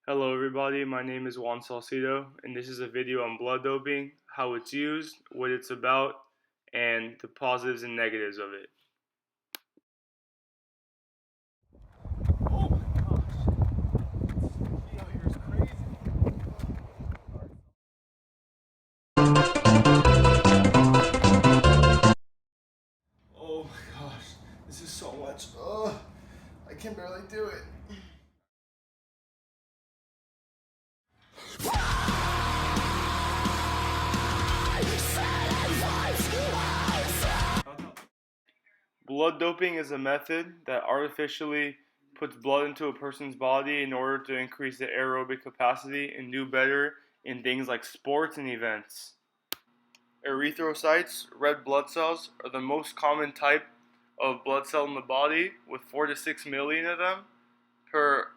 Hello everybody, my name is Juan Salcedo, and this is a video on blood doping, how it's used, what it's about, and the positives and negatives of it. Oh my gosh. This out here is crazy. Oh my gosh. This is so much. Ugh. I can barely do it. Blood doping is a method that artificially puts blood into a person's body in order to increase their aerobic capacity and do better in things like sports and events. Erythrocytes, red blood cells, are the most common type of blood cell in the body, with 4 to 6 million of them per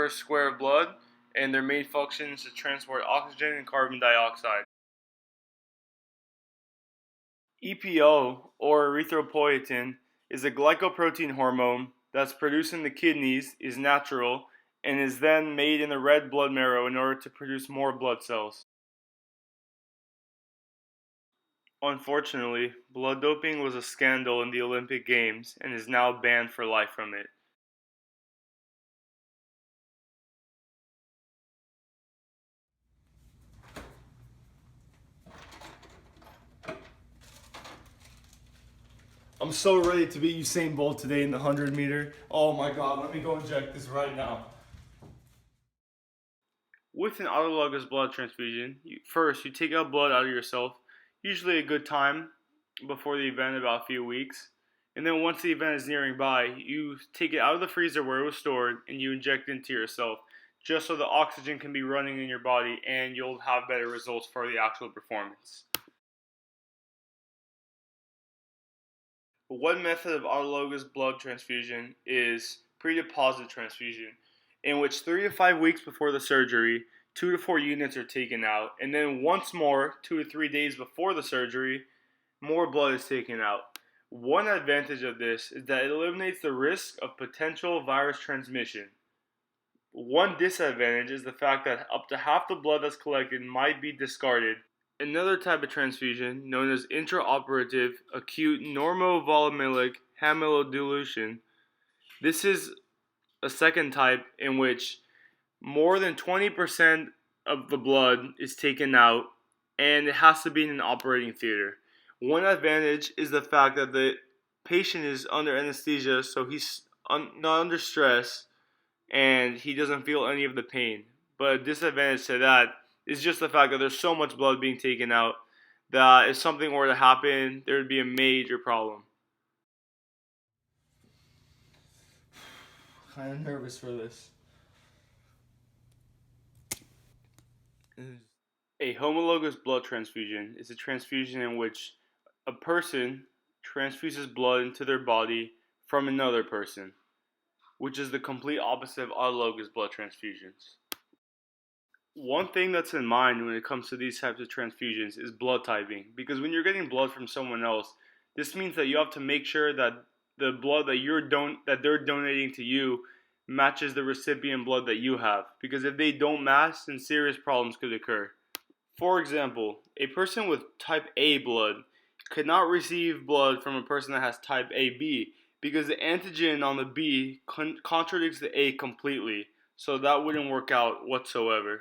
square of blood, and their main function is to transport oxygen and carbon dioxide. EPO, or erythropoietin, is a glycoprotein hormone that's produced in the kidneys, is natural, and is then made in the red blood marrow in order to produce more blood cells. Unfortunately, blood doping was a scandal in the Olympic Games and is now banned for life from it. I'm so ready to beat Usain Bolt today in the 100 meter. Oh my god, let me go inject this right now. With an autologous blood transfusion, first you take out blood out of yourself, usually a good time before the event, about a few weeks. And then once the event is nearing by, you take it out of the freezer where it was stored and you inject it into yourself, just so the oxygen can be running in your body and you'll have better results for the actual performance. One method of autologous blood transfusion is pre-deposit transfusion, in which 3 to 5 weeks before the surgery, 2 to 4 units are taken out, and then once more, 2 to 3 days before the surgery, more blood is taken out. One advantage of this is that it eliminates the risk of potential virus transmission. One disadvantage is the fact that up to half the blood that's collected might be discarded. Another type of transfusion, known as intraoperative acute normovolumelic hemodilution, this is a second type in which more than 20% of the blood is taken out, and it has to be in an operating theater. One advantage is the fact that the patient is under anesthesia, so he's not under stress and he doesn't feel any of the pain. But a disadvantage to that is just the fact that there's so much blood being taken out that if something were to happen, there would be a major problem. Kind of nervous for this. A homologous blood transfusion is a transfusion in which a person transfuses blood into their body from another person, which is the complete opposite of autologous blood transfusions. One thing that's in mind when it comes to these types of transfusions is blood typing, because when you're getting blood from someone else, this means that you have to make sure that the blood that they're donating to you matches the recipient blood that you have, because if they don't match, then serious problems could occur. For example, a person with type A blood could not receive blood from a person that has type AB, because the antigen on the B contradicts the A completely, so that wouldn't work out whatsoever.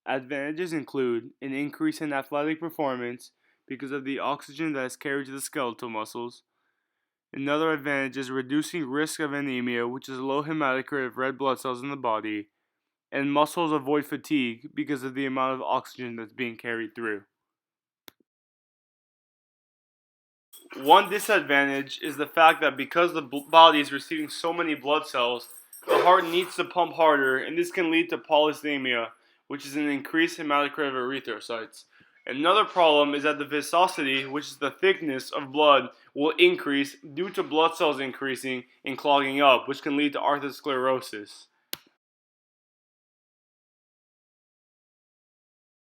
Advantages include an increase in athletic performance because of the oxygen that is carried to the skeletal muscles. Another advantage is reducing risk of anemia, which is a low hematocrit of red blood cells in the body, and muscles avoid fatigue because of the amount of oxygen that's being carried through. One disadvantage is the fact that because the body is receiving so many blood cells, the heart needs to pump harder, and this can lead to polycythemia, which is an increased hematocrit of erythrocytes. Another problem is that the viscosity, which is the thickness of blood, will increase due to blood cells increasing and clogging up, which can lead to atherosclerosis.